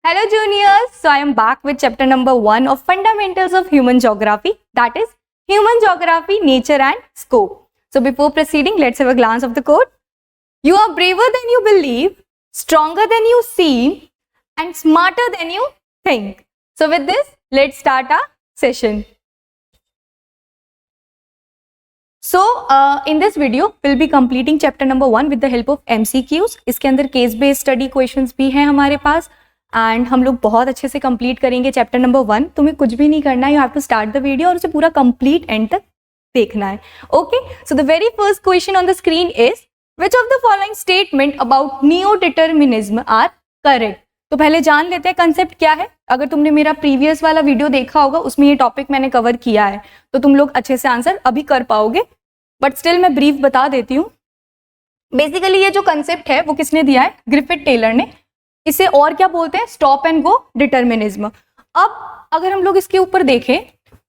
Hello juniors, so I am back with chapter number 1 of Fundamentals of Human Geography, that is Human Geography, Nature and Scope. So before proceeding, let's have a glance of the quote. You are braver than you believe, stronger than you seem and smarter than you think. So with this, let's start our session. So in this video, we'll be completing chapter number 1 with the help of MCQs. इसके अंदर case based study questions भी हैं हमारे पास and हम लोग बहुत अच्छे से कंप्लीट करेंगे चैप्टर नंबर 1. तुम्हें कुछ भी नहीं करना है, you have to start the video और उसे पूरा कंप्लीट एंड तक देखना है. Okay, so the very first question on the screen is which of the following statement about neo determinism are correct. तो पहले जान लेते हैं कंसेप्ट क्या है. अगर तुमने मेरा प्रीवियस वाला वीडियो देखा होगा उसमें ये टॉपिक मैंने कवर किया है तो तुम लोग अच्छे से आंसर अभी कर पाओगे, बट स्टिल मैं ब्रीफ बता देती हूँ. बेसिकली ये जो कंसेप्ट है वो किसने दिया है? ग्रिफिथ टेलर ने. इसे और क्या बोलते हैं? Stop and go determinism. अब अगर हम लोग इसके ऊपर देखें,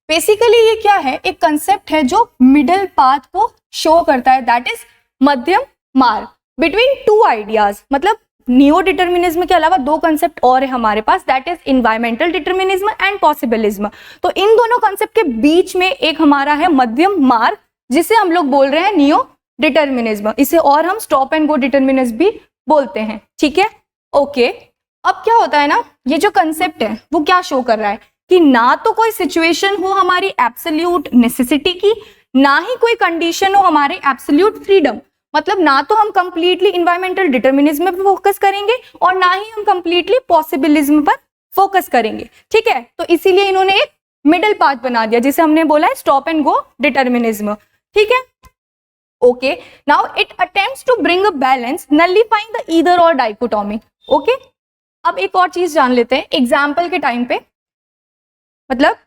बेसिकली ये क्या है? एक कंसेप्ट है जो मिडल पाथ को शो करता है, दैट इज मध्यम मार्ग बिटवीन टू आइडियाज. मतलब नियो डिटर्मिनिज्म के अलावा दो कंसेप्ट और है हमारे पास, that is environmental determinism and possibilism. तो इन दोनों कंसेप्ट के बीच में एक हमारा है मध्यम मार्ग जिसे हम लोग बोल रहे हैं नियो डिटर्मिनिज्म. इसे और हम स्टॉप एंड गो डिटर्मिनिज्म भी बोलते हैं. ठीक है, ओके. अब क्या होता है ना, ये जो कंसेप्ट है वो क्या शो कर रहा है कि ना तो कोई सिचुएशन हो हमारी एब्सोल्यूट नेसेसिटी की, ना ही कोई कंडीशन हो हमारे एब्सोल्यूट फ्रीडम. मतलब ना तो हम कंप्लीटली एनवायरमेंटल डिटर्मिनिज्म पर फोकस करेंगे और ना ही हम कंप्लीटली पॉसिबिलिज्म पर फोकस करेंगे. ठीक है, तो इसीलिए इन्होंने एक मिडिल पाथ बना दिया जिसे हमने बोला है स्टॉप एंड गो डिटर्मिनिज्म. ठीक है, okay. Now it attempts to bring a balance nullifying the either or dichotomy. Okay, अब एक और चीज जान लेते हैं. एग्जाम्पल के टाइम पे, मतलब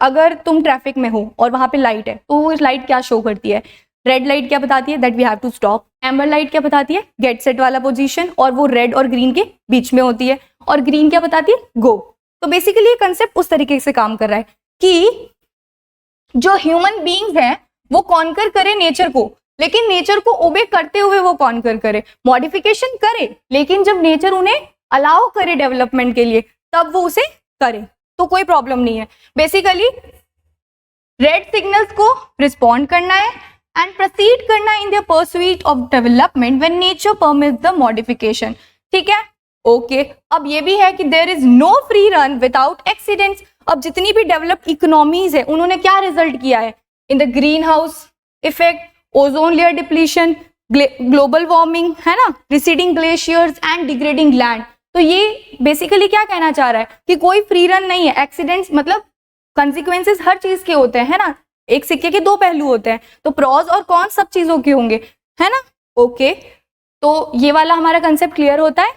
अगर तुम ट्रैफिक में हो और वहां पे लाइट है तो वो लाइट क्या शो करती है? रेड लाइट क्या बताती है? That we have to stop. Amber light क्या बताती है? गेट सेट वाला पोजीशन, और वो रेड और ग्रीन के बीच में होती है. और ग्रीन क्या बताती है? गो. तो बेसिकली ये कंसेप्ट उस तरीके से काम कर रहा है कि जो ह्यूमन बीइंग्स हैं वो कॉन्कर करे नेचर को, लेकिन नेचर को ओबे करते हुए वो कॉन्कर करे, मॉडिफिकेशन करे, लेकिन जब नेचर उन्हें अलाउ करे डेवलपमेंट के लिए तब वो उसे करे, तो कोई प्रॉब्लम नहीं है. बेसिकली रेड सिग्नल्स को रिस्पॉन्ड करना है एंड प्रोसीड करना in the pursuit of development when nature permits the modification. ठीक है, ओके. अब ये भी है कि there is no free run without accidents. अब जितनी भी डेवलप्ड इकोनॉमीज है उन्होंने क्या रिजल्ट किया है? In the green house effect, ozone layer depletion, global warming, है ना, receding glaciers and degrading land. तो ये बेसिकली क्या कहना चाह रहा है कि कोई फ्री रन नहीं है. एक्सीडेंट्स मतलब कंसिक्वेंसेस हर चीज के होते हैं, है ना. एक सिक्के के दो पहलू होते हैं, तो प्रॉज और कॉन सब चीजों के होंगे, है ना. ओके, तो ये वाला हमारा कंसेप्ट क्लियर होता है.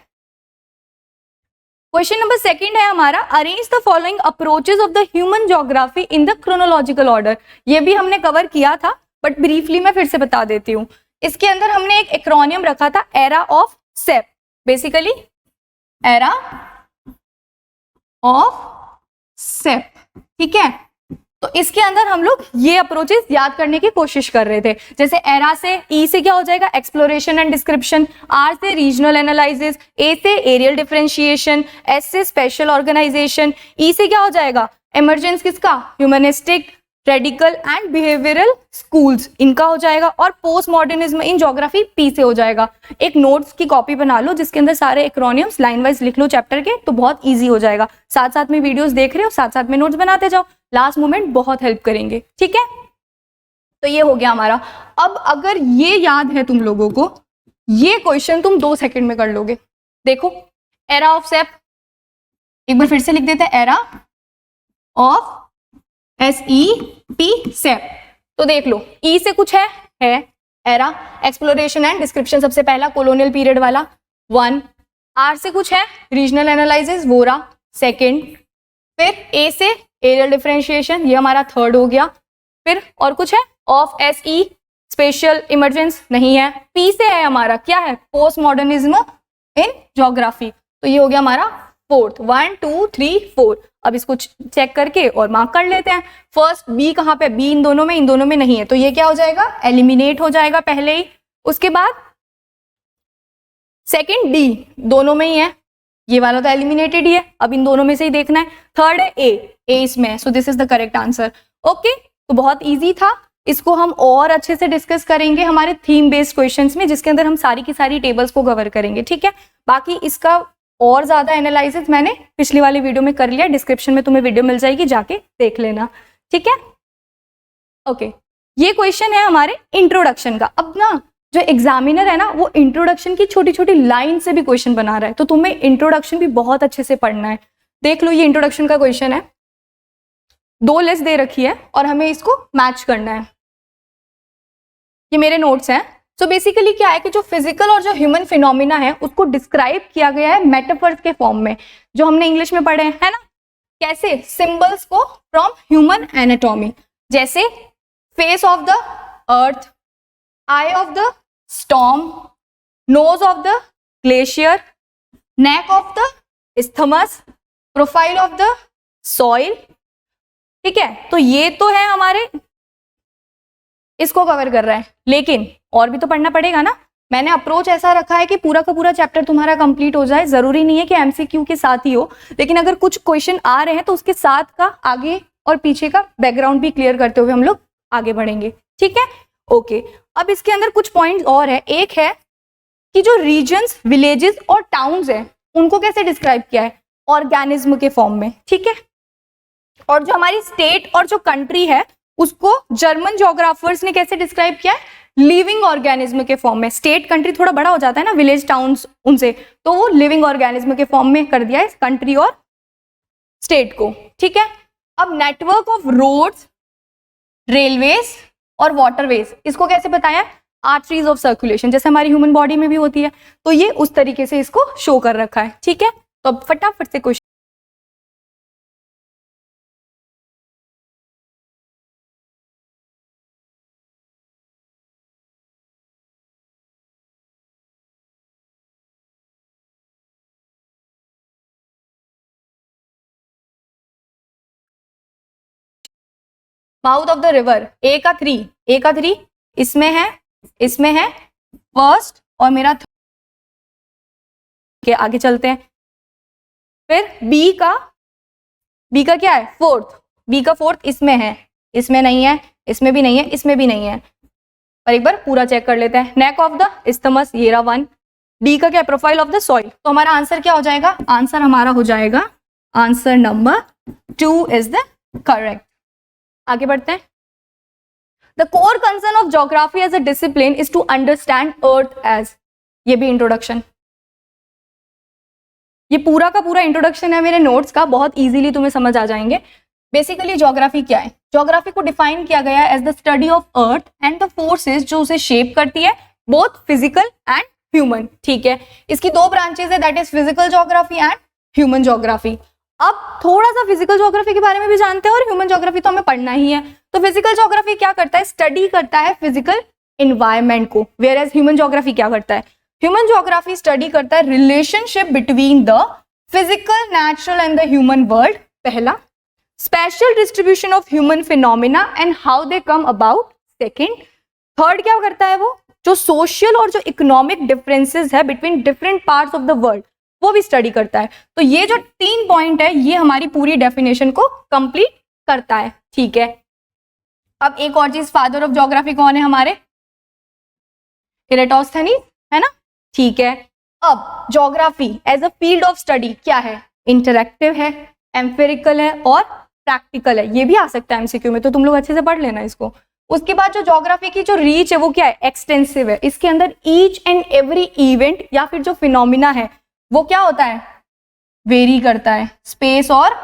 क्वेश्चन नंबर 2 है हमारा, arrange the following approaches of the human geography in the chronological order. ये भी हमने कवर किया था बट ब्रीफली मैं फिर से बता देती हूँ. इसके अंदर हमने एक एक्रोनियम रखा था, era of sep. Basically era of sep. ठीक है, तो इसके अंदर हम लोग ये अप्रोचेस याद करने की कोशिश कर रहे थे. जैसे एरा से, ई से क्या हो जाएगा? Exploration and description. आर से रीजनल एनालिसिस, ए से एरियल डिफरेंशिएशन, एस से स्पेशल ऑर्गेनाइजेशन, ई से क्या हो जाएगा? इमरजेंस किसका? Humanistic, radical and behavioural schools, इनका हो जाएगा. और post modernism in geography P से हो जाएगा. एक नोट्स की कॉपी बना लो जिसके अंदर सारे एक्रोनियम्स लाइन वाइज लिख लो चैप्टर के, तो बहुत इजी हो जाएगा. साथ साथ में वीडियोस देख रहे हो, साथ साथ में नोट्स बनाते जाओ, लास्ट मोमेंट बहुत हेल्प करेंगे. ठीक है, तो ये हो गया हमारा. अब अगर ये याद है तुम लोगों को, ये क्वेश्चन तुम 2 सेकंड में कर लोगे. देखो, एरा ऑफ सेप, एक बार फिर से लिख देते हैं, एरा ऑफ SEP सेप. तो देख लो, ई से कुछ है एरा, एक्सप्लोरेशन एंड डिस्क्रिप्शन सबसे पहला कॉलोनियल पीरियड वाला 1. आर से कुछ है रीजनल एनालिसिस, वोरा 2. फिर ए से एरियल डिफरेंशिएशन, ये हमारा 3rd हो गया. फिर और कुछ है ऑफ SE स्पेशल इमरजेंस नहीं है. पी से है हमारा क्या है? Post modernism in geography. तो ये हो गया हमारा 4th. 1 2 3 4. अब इसको चेक करके और मार्क कर लेते हैं. फर्स्ट बी कहाँ पे? बी इन दोनों में नहीं है, तो ये क्या हो जाएगा? एलिमिनेट हो जाएगा पहले ही. उसके बाद सेकंड डी दोनों में ही है, ये वाला तो एलिमिनेटेड ही है, अब इन दोनों में से ही देखना है। थर्ड है ए इसमें है, so this is the correct answer. Okay, तो बहुत इजी था, इसको हम और अच्छे से डिस्कस करेंगे हमारे थीम बेस्ड क्वेश्चंस में, जिसके अंदर हम सारी की सारी टेबल्स को कवर करेंगे, ठीक है। बाकी इसका और ज्यादा एनालिसिस मैंने पिछली वाली वीडियो में कर लिया, डिस्क्रिप्शन में तुम्हें वीडियो मिल जाएगी, जाके देख लेना, ठीक है। ओके, ये क्वेश्चन है हमारे इंट्रोडक्शन का। अब ना जो एग्जामिनर है ना, वो इंट्रोडक्शन की छोटी छोटी लाइन से भी क्वेश्चन बना रहा है, तो तुम्हें इंट्रोडक्शन भी बहुत अच्छे से पढ़ना है। देख लो, ये इंट्रोडक्शन का क्वेश्चन है, 2 लिस्ट दे रखी है और हमें इसको मैच करना है। ये मेरे नोट्स हैं। सो बेसिकली क्या है कि जो फिजिकल और जो ह्यूमन फिनोमिना है उसको डिस्क्राइब किया गया है मेटाफर्स के फॉर्म में, जो हमने इंग्लिश में पढ़े हैं, है ना। कैसे? सिंबल्स को फ्रॉम ह्यूमन एनाटॉमी, जैसे face of the earth, eye of the storm, nose of the glacier, neck of the isthmus, profile of the soil, ठीक है। तो ये तो है हमारे, इसको कवर कर रहा है, लेकिन और भी तो पढ़ना पड़ेगा ना। मैंने अप्रोच ऐसा रखा है कि पूरा का पूरा चैप्टर तुम्हारा कंप्लीट हो जाए, जरूरी नहीं है कि एमसीक्यू के साथ ही हो, लेकिन अगर कुछ क्वेश्चन आ रहे हैं तो उसके साथ का आगे और पीछे का बैकग्राउंड भी क्लियर करते हुए हम लोग आगे बढ़ेंगे, ठीक है। ओके, अब इसके अंदर कुछ पॉइंट्स और है। एक है कि जो रीजन्स, विलेजेस और टाउन्स है उनको कैसे डिस्क्राइब किया है, ऑर्गेनिज्म के फॉर्म में, ठीक है। और जो हमारी स्टेट और जो कंट्री है उसको जर्मन ज्योग्राफर्स ने कैसे डिस्क्राइब किया है, लिविंग ऑर्गेनिज्म के फॉर्म में। स्टेट कंट्री थोड़ा बड़ा हो जाता है ना विलेज टाउन्स उनसे, तो वो लिविंग ऑर्गेनिज्म के फॉर्म में कर दिया है कंट्री और स्टेट को, ठीक है। अब नेटवर्क ऑफ रोड्स, रेलवेज और वाटरवेज, इसको कैसे बताया, आर्टरीज ऑफ सर्कुलेशन, जैसे हमारी ह्यूमन बॉडी में भी होती है, तो ये उस तरीके से इसको शो कर रखा है, ठीक है। तो अब फटाफट से question, mouth of the river, A का 3 इसमें है फर्स्ट और मेरा के आगे चलते हैं। फिर बी का क्या है, फोर्थ इसमें है, इसमें नहीं है, इसमें भी नहीं है, इसमें भी नहीं है। और एक बार पूरा चेक कर लेते हैं। नेक ऑफ द इस्थमस, ये रहा 1। डी का क्या है, प्रोफाइल ऑफ द सॉइल। तो हमारा आंसर क्या हो जाएगा, आंसर हमारा हो जाएगा, answer number 2 is the correct. आगे बढ़ते हैं। The core concern of geography as a discipline is to understand earth as, ये भी इंट्रोडक्शन, ये पूरा का पूरा इंट्रोडक्शन है मेरे नोट्स का, बहुत इजीली तुम्हें समझ आ जाएंगे। बेसिकली ज्योग्राफी क्या है, ज्योग्राफी को डिफाइन किया गया है as the study of earth and the forces जो उसे शेप करती है, बोथ फिजिकल एंड ह्यूमन, ठीक है। इसकी 2 ब्रांचेस है, that is physical geography and human geography. अब थोड़ा सा फिजिकल ज्योग्राफी के बारे में भी जानते हैं और ह्यूमन ज्योग्राफी तो हमें पढ़ना ही है। तो फिजिकल ज्योग्राफी क्या करता है, स्टडी करता है फिजिकल एनवायरनमेंट को, वेयर एज ह्यूमन ज्योग्राफी क्या करता है, ह्यूमन ज्योग्राफी स्टडी करता है relationship between the physical, natural and the human world, पहला। Special distribution of human phenomena and how they come about, second. Third क्या करता है, वो जो सोशल और जो इकोनॉमिक डिफरेंसेस है between different parts of the world, वो भी स्टडी करता है। तो ये जो 3 पॉइंट है ये हमारी पूरी डेफिनेशन को कंप्लीट करता है, ठीक है। अब एक और चीज, फादर ऑफ ज्योग्राफी कौन है हमारे, इरेटोस्थेनीज, है ना, ठीक है। अब geography as a field of study क्या है, इंटरैक्टिव है, एम्पिरिकल है और प्रैक्टिकल है। ये भी आ सकता है एमसीक्यू में, तो तुम लोग अच्छे से पढ़ लेना इसको। उसके बाद जो ज्योग्राफी की जो रीच है वो क्या है, एक्सटेंसिव है। इसके अंदर ईच एंड एवरी इवेंट या फिर जो फिनोमिना है वो क्या होता है, वेरी करता है स्पेस और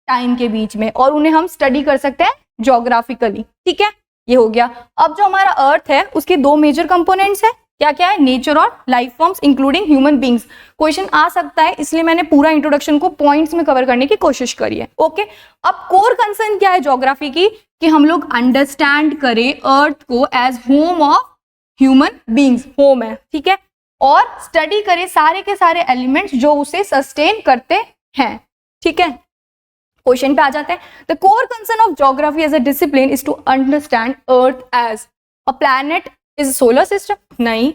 टाइम के बीच में, और उन्हें हम स्टडी कर सकते हैं ज्योग्राफिकली, ठीक है। ये हो गया। अब जो हमारा अर्थ है उसके 2 मेजर कंपोनेंट्स है, क्या क्या है, नेचर और life forms including human beings. Question आ सकता है, इसलिए मैंने पूरा इंट्रोडक्शन को पॉइंट्स में कवर करने की कोशिश करी है, ओके। अब कोर कंसर्न क्या है ज्योग्राफी की, कि हम लोग अंडरस्टैंड करें अर्थ को age home of human beings, home है, ठीक है, और स्टडी करें सारे के सारे एलिमेंट्स जो उसे सस्टेन करते हैं, ठीक है। क्वेश्चन पे आ जाते हैं। The core concern of geography as a discipline is to understand earth as a planet is solar system, नहीं,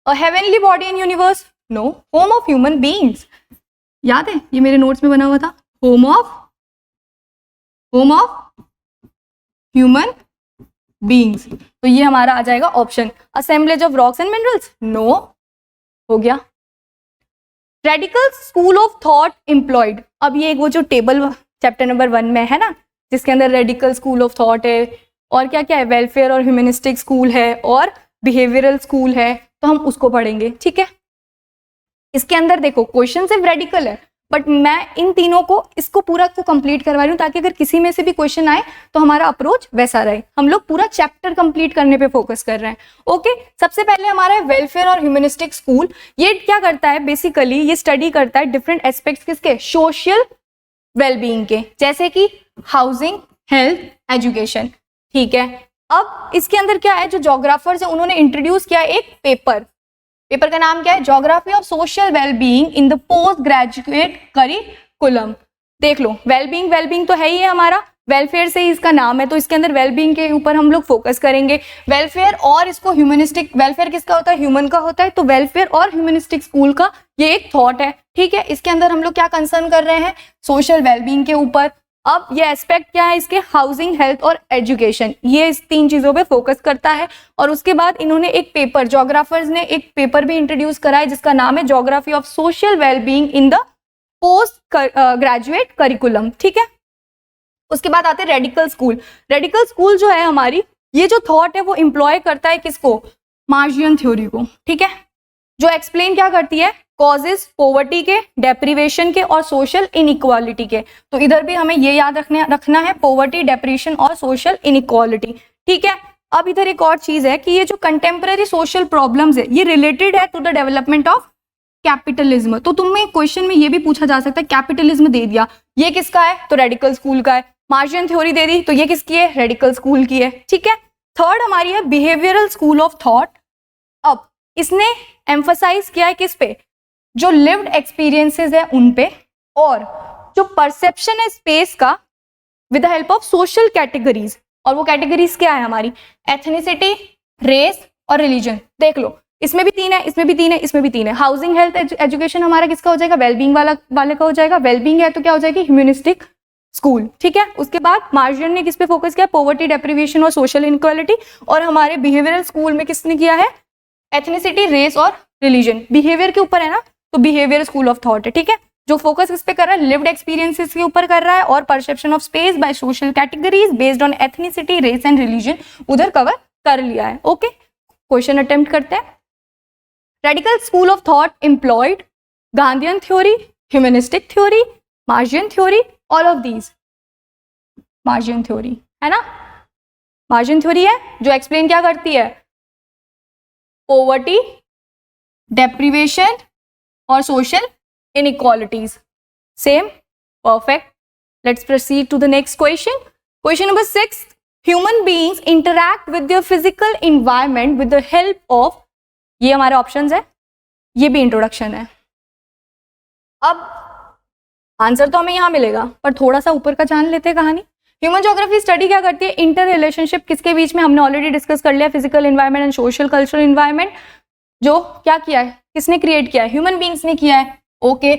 a heavenly body in universe, no, home of human beings, याद है ये मेरे नोट्स में बना हुआ था, होम ऑफ ह्यूमन बीइंग्स, तो ये हमारा आ जाएगा option. Assemblage of rocks and minerals, no, हो गया। Radical school of thought employed, अब ये वो जो टेबल चैप्टर नंबर 1 में है ना, जिसके अंदर रेडिकल स्कूल ऑफ थॉट है और क्या क्या है, वेलफेयर और ह्यूमनिस्टिक स्कूल है और बिहेवियरल स्कूल है, तो हम उसको पढ़ेंगे, ठीक है। इसके अंदर देखो क्वेश्चन सिर्फ रेडिकल है, बट मैं इन तीनों को इसको पूरा को कंप्लीट करवा रही हूँ ताकि अगर किसी में से भी क्वेश्चन आए तो हमारा अप्रोच वैसा रहे। हम लोग पूरा चैप्टर कंप्लीट करने पे फोकस कर रहे हैं। ओके, सबसे पहले हमारा है वेलफेयर और ह्यूमनिस्टिक स्कूल। ये क्या करता है, बेसिकली ये स्टडी करता है डिफरेंट एस्पेक्ट्स किसके, सोशल वेलबींग के, जैसे कि हाउसिंग, हेल्थ, एजुकेशन, ठीक है। अब इसके अंदर क्या है, जो जोग्राफर्स है उन्होंने इंट्रोड्यूस किया एक पेपर का नाम क्या है, geography of social wellbeing in the post graduate curriculum. देख लो, वेलबींग तो है ही है हमारा, वेलफेयर से ही इसका नाम है, तो इसके अंदर वेलबींग के ऊपर हम लोग फोकस करेंगे। वेलफेयर और इसको ह्यूमनिस्टिक, वेलफेयर किसका होता है, ह्यूमन का होता है, तो वेलफेयर और ह्यूमनिस्टिक स्कूल का ये एक थॉट है, ठीक है। इसके अंदर हम लोग क्या कंसर्न कर रहे हैं, सोशल वेलबींग के ऊपर। अब ये एस्पेक्ट क्या है इसके, हाउसिंग, हेल्थ और एजुकेशन, ये इस 3 चीजों पे फोकस करता है। और उसके बाद इन्होंने एक पेपर, जोग्राफर्स ने एक पेपर भी इंट्रोड्यूस करा है जिसका नाम है geography of social wellbeing in the post graduate curriculum, ठीक है। उसके बाद आते हैं रेडिकल स्कूल। रेडिकल स्कूल जो है हमारी, ये जो थॉट है वो एम्प्लॉय करता है किसको, मार्जियन थ्योरी को, ठीक है, जो एक्सप्लेन क्या करती है, कॉजेज पॉवर्टी के, डेप्रीवेशन के और सोशल इनइक्वालिटी के। तो इधर भी हमें ये याद रखना है, पॉवर्टी, डेप्रीवेशन और सोशल इनइक्वालिटी, ठीक है। अब इधर एक और चीज है कि ये जो कंटेम्प्रेरी सोशल प्रॉब्लम्स है ये रिलेटेड है to the development of capitalism. तो तुम्हें क्वेश्चन में ये भी पूछा जा सकता है, कैपिटलिज्म दे दिया, ये किसका है, तो रेडिकल स्कूल का है। मार्जियन थ्योरी दे दी, तो ये किसकी है, रेडिकल स्कूल की है, ठीक है। थर्ड हमारी है बिहेवियरल स्कूल ऑफ थॉट। अब इसने एम्फसाइज किया है किस पे, जो लिव्ड एक्सपीरियंसेस है उन पे, और जो परसेप्शन है स्पेस का with the help of social categories. और वो कैटेगरीज क्या है हमारी, एथनिसिटी, रेस और रिलीजन। देख लो, इसमें भी 3 है, इसमें भी 3 है, इसमें भी 3 है। हाउसिंग, हेल्थ, एजुकेशन हमारा किसका हो जाएगा, वेलबींग वाले का हो जाएगा। वेलबींग है तो क्या हो जाएगी, ह्यूमनिस्टिक स्कूल, ठीक है। उसके बाद मार्जियन ने किस पे फोकस किया, पॉवर्टी, डेप्रीवेशन और सोशल इनइक्वालिटी। और हमारे बिहेवियरल स्कूल में किसने किया है, एथनिसिटी, रेस और रिलीजन। बिहेवियर के ऊपर है ना, तो बिहेवियर स्कूल ऑफ थॉट है, ठीक है। जो फोकस इस पे कर रहा है, लिव्ड एक्सपीरियंसेस के ऊपर कर रहा है, और perception of space by social categories based on ethnicity, race and religion उधर कवर कर लिया है। ओके, क्वेश्चन अटेम्प्ट करते हैं। Radical school of thought employed Gandhian theory, humanistic theory, Marxian theory, all of these. Marxian theory है ना, मार्जियन theory है जो एक्सप्लेन क्या करती है, पॉवर्टी, डेप्रीवेशन और social inequalities. Same, perfect. Let's proceed to the next question. Question number 6. Human beings interact with their physical environment with the help of, ये हमारे ऑप्शंस है, ये भी इंट्रोडक्शन है। अब आंसर तो हमें यहाँ मिलेगा, पर थोड़ा सा ऊपर का जान लेते हैं कहानी। ह्यूमन ज्योग्राफी स्टडी क्या करती है, इंटर रिलेशनशिप किसके बीच में, हमने ऑलरेडी डिस्कस कर लिया, physical environment and social cultural environment. जो क्या किया है, किसने क्रिएट किया है, ह्यूमन बींग्स ने किया है। ओके,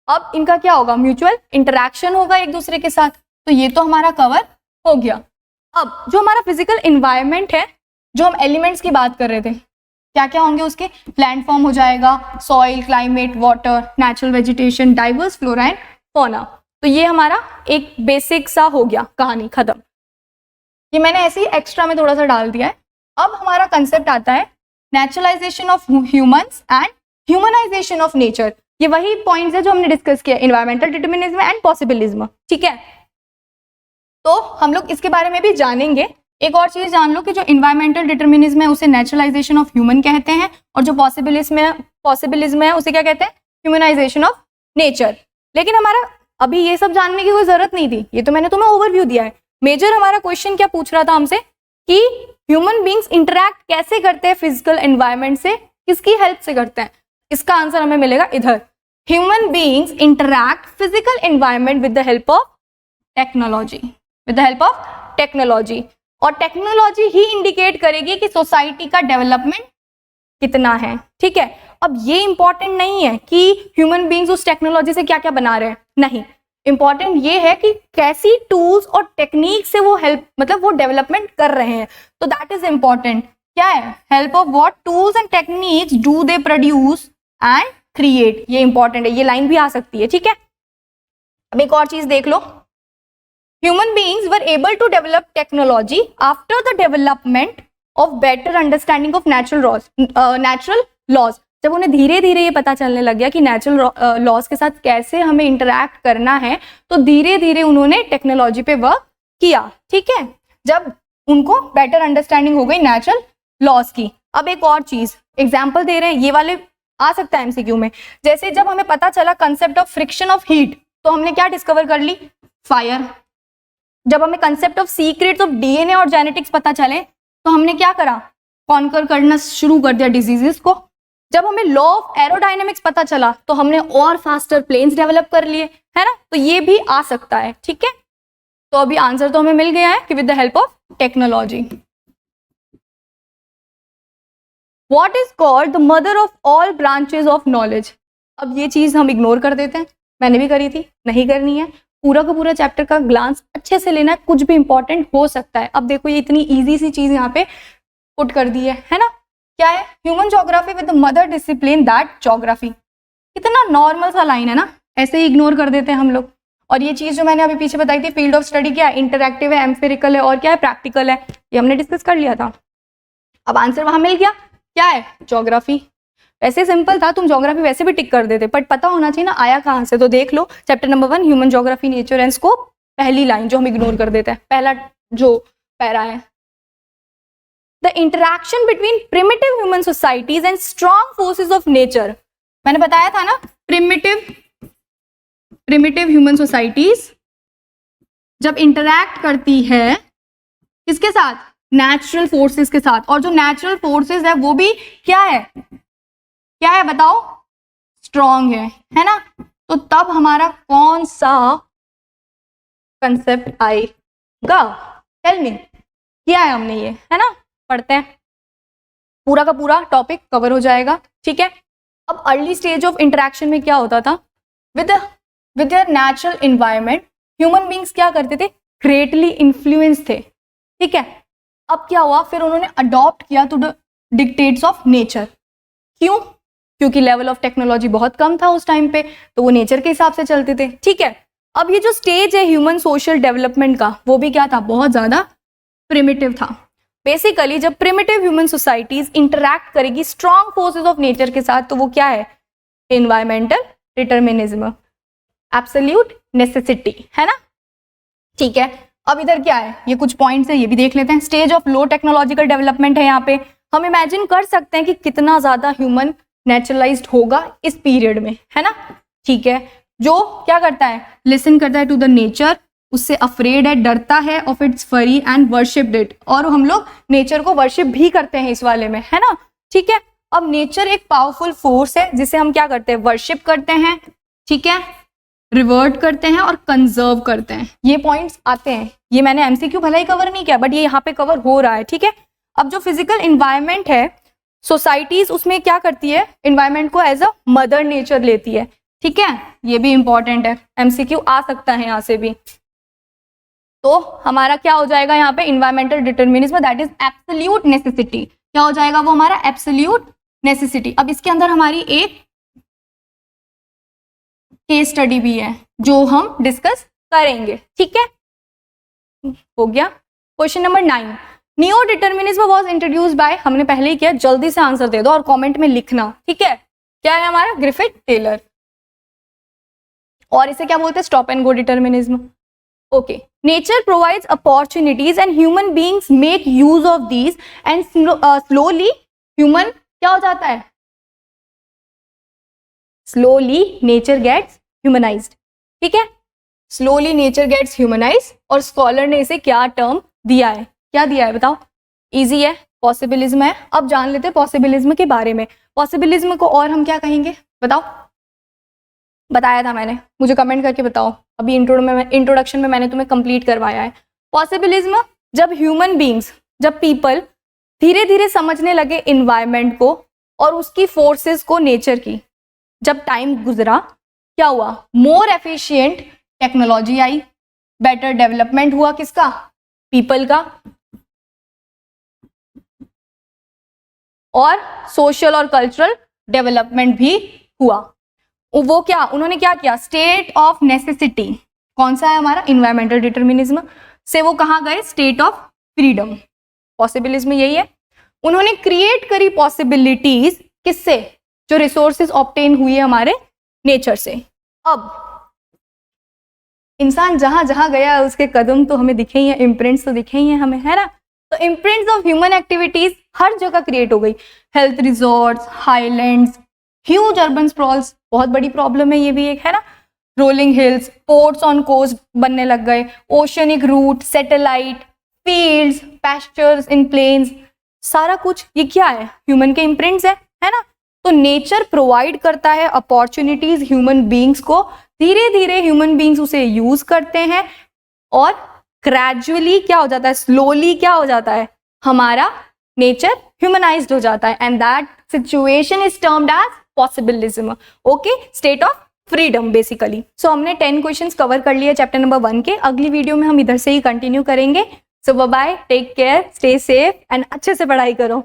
अब इनका क्या होगा, म्यूचुअल इंटरैक्शन होगा एक दूसरे के साथ, तो ये तो हमारा कवर हो गया। अब जो हमारा फिजिकल एनवायरनमेंट है, जो हम एलिमेंट्स की बात कर रहे थे, क्या क्या होंगे उसके, लैंडफॉर्म हो जाएगा, soil, climate, water, natural vegetation, diverse flora and fauna. तो ये हमारा एक बेसिक सा हो गया, कहानी खत्म। ये मैंने ऐसे ही एक्स्ट्रा में थोड़ा सा डाल दिया है। अब हमारा कंसेप्ट आता है naturalisation of humans and humanisation of nature. ये वही पॉइंट्स है जो हमने डिस्कस किया, एनवायरमेंटल डिटर्मिनिज्म एंड पॉसिबिलिज्म, ठीक है। तो हम लोग इसके बारे में भी जानेंगे। एक और चीज जान लो कि जो एनवायरमेंटल डिटर्मिनिज्म है उसे नेचुरलाइजेशन ऑफ ह्यूमन कहते हैं, और जो पॉसिबिलिज्म है उसे क्या कहते हैं, ह्यूमनाइजेशन ऑफ नेचर। लेकिन हमारा अभी ये सब जानने की कोई जरूरत नहीं थी, ये तो मैंने तुम्हें ओवरव्यू दिया है। मेजर हमारा क्वेश्चन क्या पूछ रहा था हमसे कि ह्यूमन बींग्स इंटरैक्ट कैसे करते हैं फिजिकल एनवायरनमेंट से, किसकी हेल्प से करते हैं। इसका आंसर हमें मिलेगा इधर, human beings interact physical environment with the help of technology, with the help of technology. और टेक्नोलॉजी ही इंडिकेट करेगी कि सोसाइटी का डेवलपमेंट कितना है, ठीक है। अब ये इंपॉर्टेंट नहीं है कि ह्यूमन बींग्स उस टेक्नोलॉजी से क्या क्या बना रहे हैं, नहीं, इंपॉर्टेंट ये है कि कैसी टूल्स और टेक्निक से वो हेल्प, मतलब वो डेवलपमेंट कर रहे हैं, तो दैट इज इंपॉर्टेंट। क्या है, help of what tools and techniques do they produce and create, ये इंपॉर्टेंट है, ये लाइन भी आ सकती है, ठीक है। अब एक और चीज देख लो, human beings were able to develop technology after the development of better understanding of natural laws. जब उन्हें धीरे धीरे ये पता चलने लग गया कि नेचुरल लॉज के साथ कैसे हमें इंटरैक्ट करना है, तो धीरे धीरे उन्होंने टेक्नोलॉजी पे वर्क किया, ठीक है, जब उनको बेटर अंडरस्टैंडिंग हो गई नेचुरल लॉज की। अब एक और चीज एग्जाम्पल दे रहे हैं, ये वाले आ सकता है एमसीक्यू में, जैसे जब हमें पता चला concept of friction of heat, तो हमने क्या डिस्कवर कर ली, फायर। जब हमें concept of secrets of DNA और जेनेटिक्स पता चले, तो हमने क्या करा, कॉन्कर करना शुरू कर दिया डिजीजेस को। जब हमें लॉ ऑफ एरोडायनेमिक्स पता चला, तो हमने और फास्टर प्लेन्स डेवलप कर लिए, है ना, तो ये भी आ सकता है, ठीक है। तो अभी आंसर तो हमें मिल गया है कि with the help of technology. What is called the mother of all branches of knowledge? अब ये चीज हम इग्नोर कर देते हैं, मैंने भी करी थी, नहीं करनी है, पूरा का पूरा चैप्टर का ग्लांस अच्छे से लेना है, कुछ भी इंपॉर्टेंट हो सकता है। अब देखो ये इतनी इजी सी चीज यहाँ पे पुट कर दी है ना, क्या है, human geography with the mother discipline that geography. कितना नॉर्मल सा लाइन है ना, ऐसे ही इग्नोर कर देते हैं हम लोग। और ये चीज जो मैंने अभी पीछे बताई थी, फील्ड ऑफ स्टडी क्या है, इंटरैक्टिव है, एम्पिरिकल है, और क्या है, प्रैक्टिकल है, ये हमने डिस्कस कर लिया था। अब आंसर वहां मिल गया, क्या है, ज्योग्राफी। वैसे सिंपल था, तुम ज्योग्राफी वैसे भी टिक कर देते, बट पता होना चाहिए ना आया कहाँ से। तो देख लो chapter number 1 human geography nature and scope, पहली लाइन जो हम इग्नोर कर देते हैं, पहला जो पैरा है, the interaction between primitive human societies and strong forces of nature. मैंने बताया था ना, प्रिमिटिव ह्यूमन सोसाइटीज जब इंटरैक्ट करती है किसके साथ, नेचुरल फोर्सेस के साथ, और जो नेचुरल फोर्सेस है वो भी क्या है बताओ, स्ट्रॉन्ग है ना, तो तब हमारा कौन सा कंसेप्ट आएगा, टेल मी। किया है हमने ये, है ना, पढ़ते हैं, पूरा का पूरा टॉपिक कवर हो जाएगा, ठीक है। अब अर्ली स्टेज ऑफ इंटरेक्शन में क्या होता था, with their natural environment human beings क्या करते थे, ग्रेटली इन्फ्लुएंस थे, ठीक है। अब क्या हुआ, फिर उन्होंने अडॉप्ट किया to the dictates of nature. क्यों, क्योंकि लेवल ऑफ टेक्नोलॉजी बहुत कम था उस टाइम पे, तो वो नेचर के हिसाब से चलते थे, ठीक है। अब ये जो स्टेज है ह्यूमन सोशल डेवलपमेंट का, वो भी क्या था, बहुत ज्यादा प्रिमिटिव था। बेसिकली जब प्रिमिटिव ह्यूमन सोसाइटीज इंटरैक्ट करेगी स्ट्रॉन्ग फोर्सेस ऑफ नेचर के साथ, तो वो क्या है, एनवायरमेंटल डिटर्मिनिज्म, एब्सोल्यूट नेसेसिटी, है ना, ठीक है। अब इधर क्या है, ये कुछ पॉइंट्स है, ये भी देख लेते हैं। Stage of low technological development है, यहाँ पे हम इमेजिन कर सकते हैं कि कितना ज्यादा ह्यूमन नेचुरलाइज्ड होगा इस पीरियड में, है ना, ठीक है। जो क्या करता है, लिसन करता है टू द नेचर, उससे अफ्रेड है, डरता है ऑफ इट्स फरी एंड वर्शिप्ड इट, और हम लोग नेचर को वर्शिप भी करते हैं इस वाले में, है ना, ठीक है। अब नेचर एक पावरफुल फोर्स है जिसे हम क्या करते हैं, वर्शिप करते हैं, ठीक है, रिवर्ट करते हैं और कंजर्व करते हैं। ये पॉइंट्स आते हैं, ये मैंने एमसीक्यू भला ही कवर नहीं किया, बट ये यहाँ पे कवर हो रहा है, ठीक है। अब जो फिजिकल इन्वायरमेंट है, सोसाइटीज उसमें क्या करती है, इन्वायरमेंट को एज अ मदर नेचर लेती है, ठीक है, ये भी इंपॉर्टेंट है, एमसीक्यू आ सकता है यहाँ से भी। तो हमारा क्या हो जाएगा यहाँ पे, environmental determinism that is absolute necessity, क्या हो जाएगा वो हमारा, एब्सोल्यूट नेसेसिटी। अब इसके अंदर हमारी एक केस स्टडी भी है जो हम डिस्कस करेंगे, ठीक है, हो गया। Question number 9, neo determinism was introduced by, हमने पहले ही किया, जल्दी से आंसर दे दो और कमेंट में लिखना, ठीक है, क्या है हमारा, ग्रिफिथ टेलर, और इसे क्या बोलते हैं, stop and go determinism, okay. Nature provides opportunities and human beings make use of these and slowly human क्या हो जाता है, स्लोली नेचर गेट्स ह्यूमनाइज्ड, ठीक है, स्लोली नेचर गेट्स ह्यूमनाइज्ड। और स्कॉलर ने इसे क्या टर्म दिया है, क्या दिया है बताओ, इजी है, पॉसिबिलिज्म है। अब जान लेते हैं पॉसिबिलिज्म के बारे में। पॉसिबिलिज्म को और हम क्या कहेंगे बताओ, बताया था मैंने, मुझे कमेंट करके बताओ, अभी इंट्रोडक्शन में मैंने तुम्हें कंप्लीट करवाया है। पॉसिबिलिज्म जब ह्यूमन बीइंग्स, जब पीपल धीरे धीरे समझने लगे इन्वायरमेंट को और उसकी फोर्सेस को नेचर की। जब टाइम गुजरा क्या हुआ, मोर एफिशिएंट टेक्नोलॉजी आई, बेटर डेवलपमेंट हुआ किसका, पीपल का, और सोशल और कल्चरल डेवलपमेंट भी हुआ। वो क्या, उन्होंने क्या किया, स्टेट ऑफ नेसेसिटी, कौन सा है हमारा, इन्वायरमेंटल डिटर्मिनिज्म से वो कहाँ गए, स्टेट ऑफ फ्रीडम। पॉसिबिलिज्म यही है, उन्होंने क्रिएट करी पॉसिबिलिटीज, किससे, जो रिसोर्सेज ऑब्टेन हुई है हमारे नेचर से। अब इंसान जहां जहां गया उसके कदम तो हमें दिखे ही हैं, इम्प्रिंट्स तो दिखे ही हैं हमें, है ना। तो इम्प्रिंट्स ऑफ ह्यूमन एक्टिविटीज हर जगह क्रिएट हो गई, health resorts, highlands, huge urban sprawls, बहुत बड़ी प्रॉब्लम है ये भी एक, है ना। Rolling hills, ports on coast बनने लग गए, oceanic route, satellite, fields, pastures in plains, सारा कुछ ये क्या है, ह्यूमन के इम्प्रिंट्स है ना। तो नेचर प्रोवाइड करता है अपॉर्चुनिटीज ह्यूमन बींग्स को, धीरे धीरे ह्यूमन बींग्स उसे यूज करते हैं और ग्रेजुअली क्या हो जाता है, स्लोली क्या हो जाता है, हमारा नेचर ह्यूमनाइज्ड हो जाता है, and that situation is termed as possibilism. Okay, state of freedom basically. So हमने 10 क्वेश्चंस कवर कर लिए चैप्टर नंबर 1 के। अगली वीडियो में हम इधर से ही कंटिन्यू करेंगे। So bye bye, take care, stay safe and अच्छे से पढ़ाई करो।